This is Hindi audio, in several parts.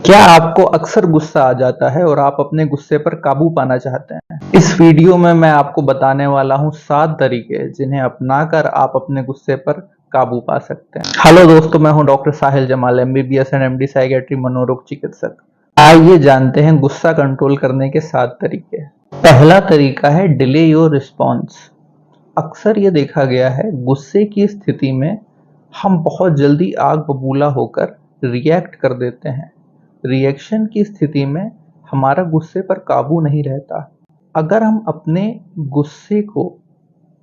क्या आपको अक्सर गुस्सा आ जाता है और आप अपने गुस्से पर काबू पाना चाहते हैं? इस वीडियो में मैं आपको बताने वाला हूँ 7 तरीके जिन्हें अपनाकर आप अपने गुस्से पर काबू पा सकते हैं। हेलो दोस्तों, मैं हूँ doctor Sahil Jamal, MBBS and MD psychiatry मनोरोग चिकित्सक। आइए जानते हैं गुस्सा कंट्रोल करने के 7 तरीके। पहला तरीका है डिले योर रिस्पॉन्स। अक्सर ये देखा गया है गुस्से की स्थिति में हम बहुत जल्दी आग बबूला होकर रिएक्ट कर देते हैं। रिएक्शन की स्थिति में हमारा गुस्से पर काबू नहीं रहता। अगर हम अपने गुस्से को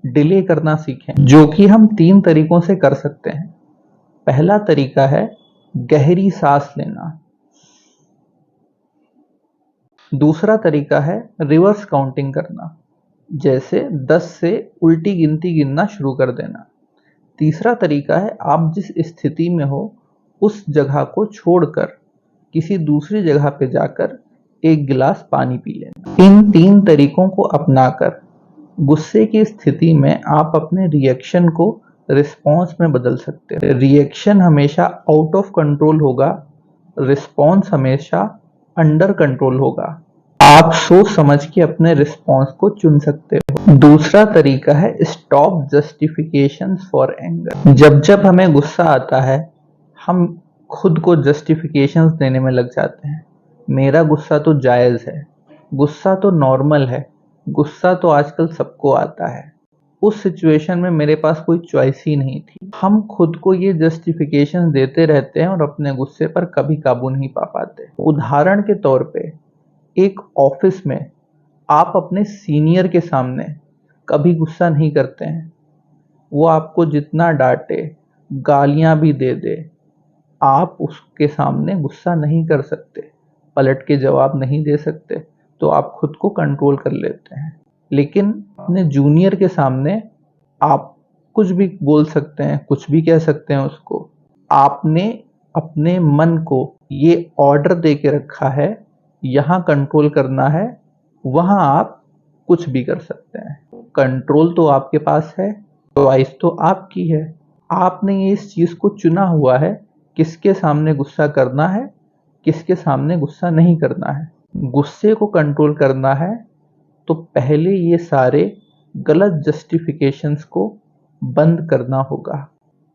डिले करना सीखें, जो कि हम 3 तरीकों से कर सकते हैं। पहला तरीका है गहरी सांस लेना। दूसरा तरीका है रिवर्स काउंटिंग करना, जैसे 10 से उल्टी गिनती गिनना शुरू कर देना। तीसरा तरीका है आप जिस स्थिति में हो उस जगह को छोड़कर किसी दूसरी जगह पे जाकर एक गिलास पानी पी लेना। इन 3 तरीकों को अपनाकर गुस्से की स्थिति में आप अपने रिएक्शन को रिस्पॉन्स में बदल सकते हैं। रिएक्शन हमेशा आउट ऑफ कंट्रोल होगा, रिस्पॉन्स हमेशा अंडर कंट्रोल होगा। आप सोच समझ के अपने रिस्पॉन्स को चुन सकते हो। दूसरा तरीका है स्टॉप जस्टिफिकेशंस फॉर एंगर। जब जब हमें गुस्सा आता है हम खुद को जस्टिफिकेशंस देने में लग जाते हैं। मेरा गुस्सा तो जायज़ है, गुस्सा तो नॉर्मल है, गुस्सा तो आजकल सबको आता है, उस सिचुएशन में मेरे पास कोई चॉइस ही नहीं थी। हम खुद को ये जस्टिफिकेशन देते रहते हैं और अपने गुस्से पर कभी काबू नहीं पा पाते। उदाहरण के तौर पे एक ऑफिस में आप अपने सीनियर के सामने कभी गुस्सा नहीं करते हैं। वो आपको जितना डांटे, गालियां भी दे दे, आप उसके सामने गुस्सा नहीं कर सकते, पलट के जवाब नहीं दे सकते, तो आप खुद को कंट्रोल कर लेते हैं। लेकिन अपने जूनियर के सामने आप कुछ भी बोल सकते हैं, कुछ भी कह सकते हैं उसको। आपने अपने मन को ये ऑर्डर दे के रखा है, यहाँ कंट्रोल करना है, वहाँ आप कुछ भी कर सकते हैं। कंट्रोल तो आपके पास है, चॉइस तो आपकी है। आपने इस चीज़ को चुना हुआ है किसके सामने गुस्सा करना है, किसके सामने गुस्सा नहीं करना है। गुस्से को कंट्रोल करना है तो पहले ये सारे गलत जस्टिफिकेशंस को बंद करना होगा,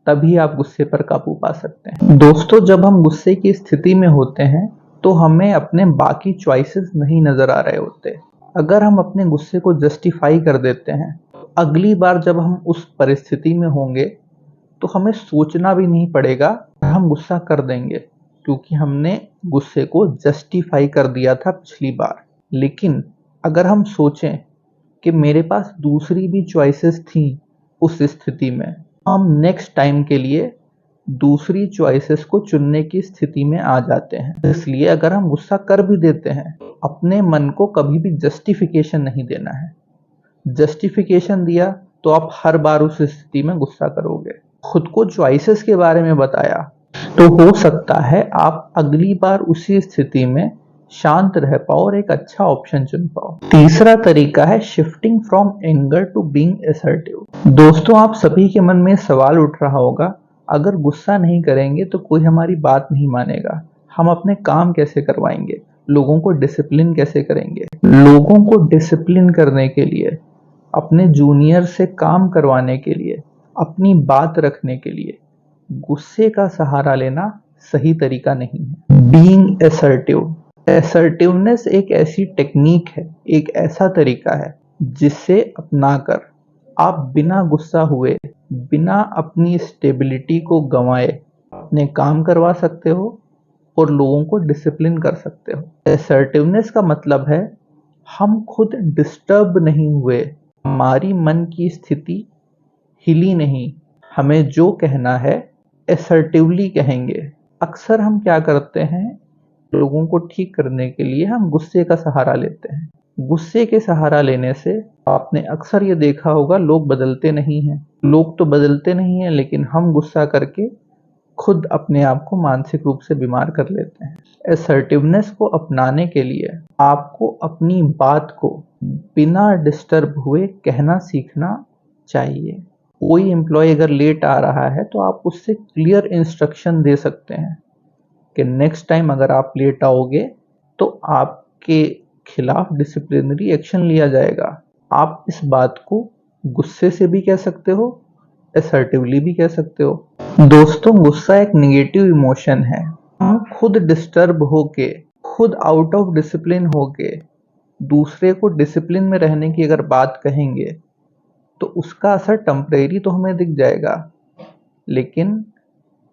तभी आप गुस्से पर काबू पा सकते हैं। दोस्तों, जब हम गुस्से की स्थिति में होते हैं तो हमें अपने बाकी चॉइसेस नहीं नजर आ रहे होते। अगर हम अपने गुस्से को जस्टिफाई कर देते हैं, अगली बार जब हम उस परिस्थिति में होंगे तो हमें सोचना भी नहीं पड़ेगा, हम गुस्सा कर देंगे, क्योंकि हमने गुस्से को जस्टिफाई कर दिया था पिछली बार। लेकिन अगर हम सोचें कि मेरे पास दूसरी भी चॉइसेस थी उस स्थिति में, हम नेक्स्ट टाइम के लिए दूसरी चॉइसेस को चुनने की स्थिति में आ जाते हैं। इसलिए अगर हम गुस्सा कर भी देते हैं, अपने मन को कभी भी जस्टिफिकेशन नहीं देना है। जस्टिफिकेशन दिया तो आप हर बार उस स्थिति में गुस्सा करोगे। खुद को चॉइसेस के बारे में बताया तो हो सकता है आप अगली बार उसी स्थिति में शांत रह पाओ और एक अच्छा ऑप्शन चुन पाओ। तीसरा तरीका है shifting from anger to being assertive. दोस्तों, आप सभी के मन में सवाल उठ रहा होगा, अगर गुस्सा नहीं करेंगे तो कोई हमारी बात नहीं मानेगा, हम अपने काम कैसे करवाएंगे, लोगों को डिसिप्लिन कैसे करेंगे। लोगों को डिसिप्लिन करने के लिए, अपने जूनियर से काम करवाने के लिए, अपनी बात रखने के लिए गुस्से का सहारा लेना सही तरीका नहीं है। बीइंग असर्टिव, असर्टिवनेस एक ऐसी टेक्निक है, एक ऐसा तरीका है जिसे अपनाकर आप बिना गुस्सा हुए, बिना अपनी स्टेबिलिटी को गंवाए अपने काम करवा सकते हो और लोगों को डिसिप्लिन कर सकते हो। असर्टिवनेस का मतलब है हम खुद डिस्टर्ब नहीं हुए, हमारी मन की स्थिति हिली नहीं, हमें जो कहना है असर्टिवली कहेंगे। अक्सर हम क्या करते हैं, लोगों को ठीक करने के लिए हम गुस्से का सहारा लेते हैं। गुस्से के सहारा लेने से आपने अक्सर ये देखा होगा, लोग बदलते नहीं हैं। लोग तो बदलते नहीं हैं, लेकिन हम गुस्सा करके खुद अपने आप को मानसिक रूप से बीमार कर लेते हैं। असर्टिवनेस को अपनाने के लिए आपको अपनी बात को बिना डिस्टर्ब हुए कहना सीखना चाहिए। कोई एम्प्लॉय अगर लेट आ रहा है तो आप उससे क्लियर इंस्ट्रक्शन दे सकते हैं कि नेक्स्ट टाइम अगर आप लेट आओगे तो आपके खिलाफ डिसिप्लिनरी एक्शन लिया जाएगा। आप इस बात को गुस्से से भी कह सकते हो, असर्टिवली भी कह सकते हो। दोस्तों, गुस्सा एक नेगेटिव इमोशन है। हम खुद डिस्टर्ब होके, खुद आउट ऑफ डिसिप्लिन होके दूसरे को डिसिप्लिन में रहने की अगर बात कहेंगे तो उसका असर टेम्परेरी तो हमें दिख जाएगा, लेकिन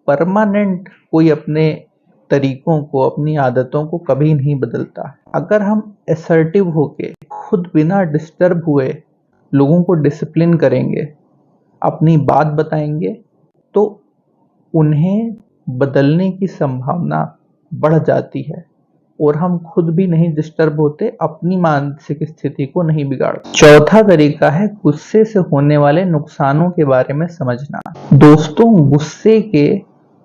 परमानेंट कोई अपने तरीकों को, अपनी आदतों को कभी नहीं बदलता। अगर हम असर्टिव होके खुद बिना डिस्टर्ब हुए लोगों को डिसिप्लिन करेंगे, अपनी बात बताएंगे, तो उन्हें बदलने की संभावना बढ़ जाती है और हम खुद भी नहीं डिस्टर्ब होते, अपनी मानसिक स्थिति को नहीं बिगाड़ते। चौथा तरीका है गुस्से से होने वाले नुकसानों के बारे में समझना। दोस्तों, गुस्से के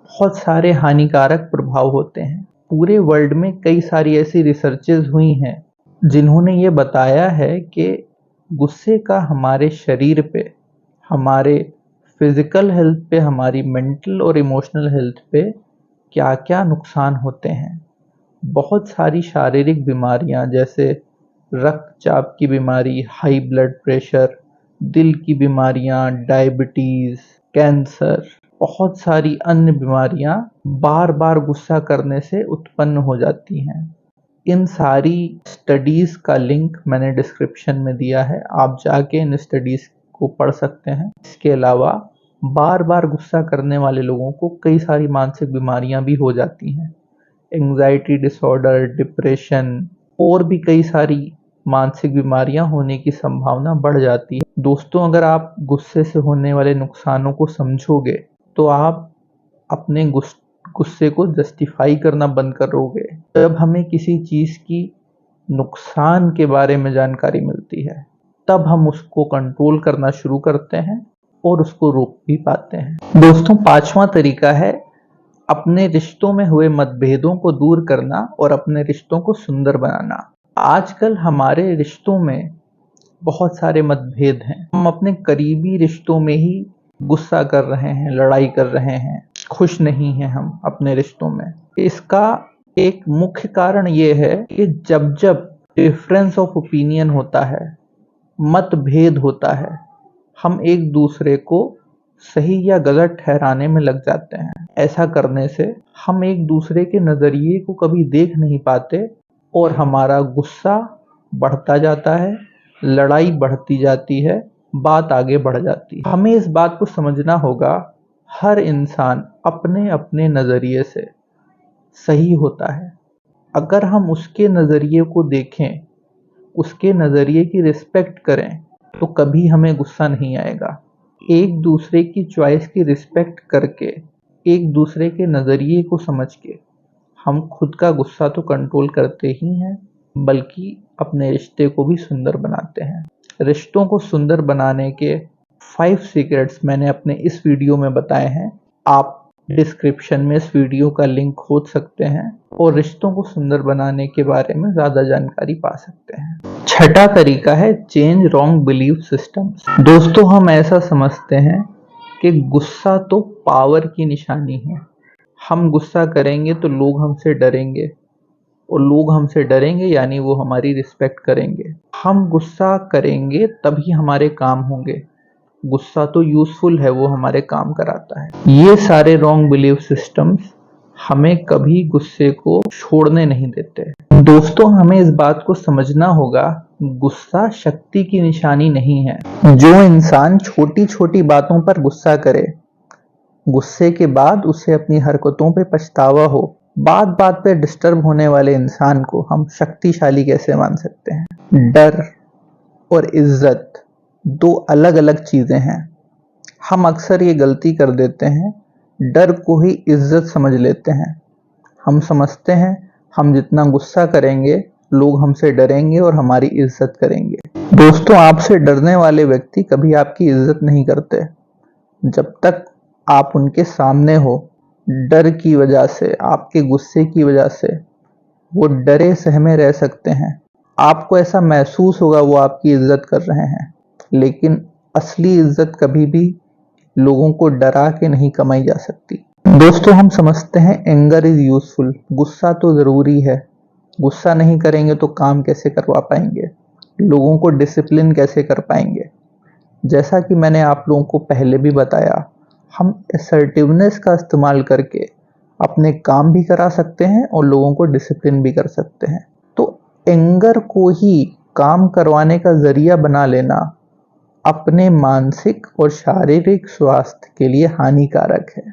बहुत सारे हानिकारक प्रभाव होते हैं। पूरे वर्ल्ड में कई सारी ऐसी रिसर्चेज हुई हैं जिन्होंने ये बताया है कि गुस्से का हमारे शरीर पे, हमारे फिजिकल हेल्थ पे, हमारी मेंटल और इमोशनल हेल्थ पे क्या क्या नुकसान होते हैं। बहुत सारी शारीरिक बीमारियां जैसे रक्तचाप की बीमारी, हाई ब्लड प्रेशर, दिल की बीमारियां, डायबिटीज, कैंसर, बहुत सारी अन्य बीमारियां बार बार गुस्सा करने से उत्पन्न हो जाती हैं। इन सारी स्टडीज का लिंक मैंने डिस्क्रिप्शन में दिया है, आप जाके इन स्टडीज को पढ़ सकते हैं। इसके अलावा बार बार गुस्सा करने वाले लोगों को कई सारी मानसिक बीमारियां भी हो जाती हैं, एंजाइटी डिसऑर्डर, डिप्रेशन और भी कई सारी मानसिक बीमारियां होने की संभावना बढ़ जाती है। दोस्तों, अगर आप गुस्से से होने वाले नुकसानों को समझोगे तो आप अपने गुस्से को जस्टिफाई करना बंद करोगे। जब हमें किसी चीज की नुकसान के बारे में जानकारी मिलती है तब हम उसको कंट्रोल करना शुरू करते हैं और उसको रोक भी पाते हैं। दोस्तों, पांचवा तरीका है अपने रिश्तों में हुए मतभेदों को दूर करना और अपने रिश्तों को सुंदर बनाना। आजकल हमारे रिश्तों में बहुत सारे मतभेद हैं। हम अपने करीबी रिश्तों में ही गुस्सा कर रहे हैं, लड़ाई कर रहे हैं, खुश नहीं हैं हम अपने रिश्तों में। इसका एक मुख्य कारण ये है कि जब जब डिफरेंस ऑफ ओपिनियन होता है, मतभेद होता है, हम एक दूसरे को सही या गलत ठहराने में लग जाते हैं। ऐसा करने से हम एक दूसरे के नजरिए को कभी देख नहीं पाते और हमारा गुस्सा बढ़ता जाता है, लड़ाई बढ़ती जाती है, बात आगे बढ़ जाती है। हमें इस बात को समझना होगा, हर इंसान अपने अपने नजरिए से सही होता है। अगर हम उसके नजरिए को देखें, उसके नजरिए की रिस्पेक्ट करें, तो कभी हमें गुस्सा नहीं आएगा। एक दूसरे की चॉइस की रिस्पेक्ट करके, एक दूसरे के नजरिए को समझ के हम खुद का गुस्सा तो कंट्रोल करते ही हैं, बल्कि अपने रिश्ते को भी सुंदर बनाते हैं। रिश्तों को सुंदर बनाने के 5 सीक्रेट्स मैंने अपने इस वीडियो में बताए हैं। आप डिस्क्रिप्शन में इस वीडियो का लिंक खोज सकते हैं और रिश्तों को सुंदर बनाने के बारे में ज्यादा जानकारी पा सकते हैं। छठा तरीका है चेंज रॉन्ग बिलीफ सिस्टम्स। दोस्तों, हम ऐसा समझते हैं कि गुस्सा तो पावर की निशानी है। हम गुस्सा करेंगे तो लोग हमसे डरेंगे और लोग हमसे डरेंगे यानी वो हमारी रिस्पेक्ट करेंगे। हम गुस्सा करेंगे तभी हमारे काम होंगे। गुस्सा तो यूजफुल है, वो हमारे काम कराता है। ये सारे रॉन्ग बिलीफ सिस्टम्स हमें कभी गुस्से को छोड़ने नहीं देते। दोस्तों, हमें इस बात को समझना होगा, गुस्सा शक्ति की निशानी नहीं है। जो इंसान छोटी छोटी बातों पर गुस्सा करे, गुस्से के बाद उसे अपनी हरकतों पे पछतावा हो, बात बात पे डिस्टर्ब होने वाले इंसान को हम शक्तिशाली कैसे मान सकते हैं। डर और इज्जत दो अलग अलग चीजें हैं। हम अक्सर ये गलती कर देते हैं, डर को ही इज्जत समझ लेते हैं। हम समझते हैं हम जितना गुस्सा करेंगे लोग हमसे डरेंगे और हमारी इज्जत करेंगे। दोस्तों, आपसे डरने वाले व्यक्ति कभी आपकी इज्जत नहीं करते। जब तक आप उनके सामने हो, डर की वजह से, आपके गुस्से की वजह से वो डरे सहमे रह सकते हैं। आपको ऐसा महसूस होगा वो आपकी इज्जत कर रहे हैं, लेकिन असली इज्जत कभी भी लोगों को डरा के नहीं कमाई जा सकती। दोस्तों, हम समझते हैं एंगर इज यूजफुल, गुस्सा तो ज़रूरी है। गुस्सा नहीं करेंगे तो काम कैसे करवा पाएंगे, लोगों को डिसिप्लिन कैसे कर पाएंगे। जैसा कि मैंने आप लोगों को पहले भी बताया, हम असर्टिवनेस का इस्तेमाल करके अपने काम भी करा सकते हैं और लोगों को डिसिप्लिन भी कर सकते हैं। तो एंगर को ही काम करवाने का जरिया बना लेना अपने मानसिक और शारीरिक स्वास्थ्य के लिए हानिकारक है।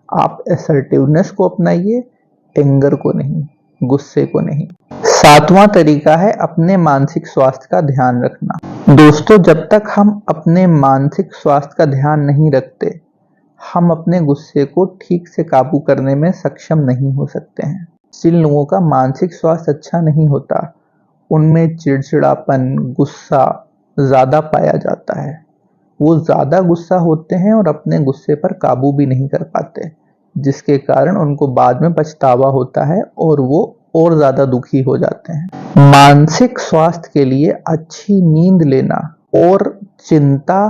आप असर्टिवनेस को अपनाइए, एंगर को नहीं, गुस्से को नहीं। सातवां तरीका है अपने मानसिक स्वास्थ्य का ध्यान रखना। दोस्तों, जब तक हम अपने मानसिक स्वास्थ्य का ध्यान नहीं रखते, हम अपने गुस्से को ठीक से काबू करने में सक्षम नहीं हो सकते हैं। जिन लोगों का मानसिक स्वास्थ्य अच्छा नहीं होता, उनमें चिड़चिड़ापन, गुस्सा ज़्यादा पाया जाता है। वो ज़्यादा गुस्सा होते हैं और अपने गुस्से पर काबू भी नहीं कर पाते, जिसके कारण उनको बाद में पछतावा होता है और वो और ज़्यादा दुखी हो जाते हैं। मानसिक स्वास्थ्य के लिए अच्छी नींद लेना और चिंता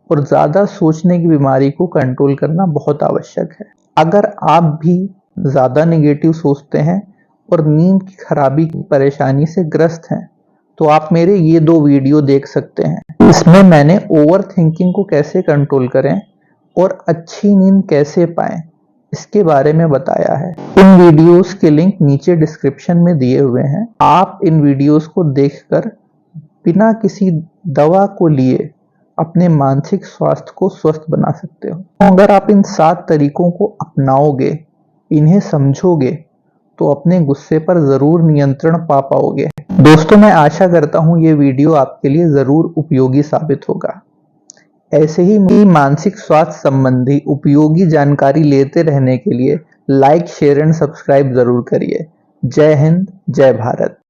और ज़्यादा सोचने की बीमारी को कंट्रोल करना बहुत आवश्यक है। अगर आप भी ज़्यादा नेगेटिव सोचते हैं और नींद की खराबी की परेशानी से ग्रस्त हैं, तो आप मेरे ये 2 वीडियो देख सकते हैं। इसमें मैंने ओवर थिंकिंग को कैसे कंट्रोल करें और अच्छी नींद कैसे पाएं, इसके बारे में बताया है। इन वीडियोस के लिंक नीचे डिस्क्रिप्शन में दिए हुए हैं। आप इन वीडियोस को देखकर बिना किसी दवा को लिए अपने मानसिक स्वास्थ्य को स्वस्थ बना सकते हो। अगर आप इन 7 तरीकों को अपनाओगे, इन्हें समझोगे, तो अपने गुस्से पर जरूर नियंत्रण पा पाओगे। दोस्तों, मैं आशा करता हूँ ये वीडियो आपके लिए जरूर उपयोगी साबित होगा। ऐसे ही मानसिक स्वास्थ्य संबंधी उपयोगी जानकारी लेते रहने के लिए लाइक, शेयर एंड सब्सक्राइब जरूर करिए। जय हिंद, जय भारत।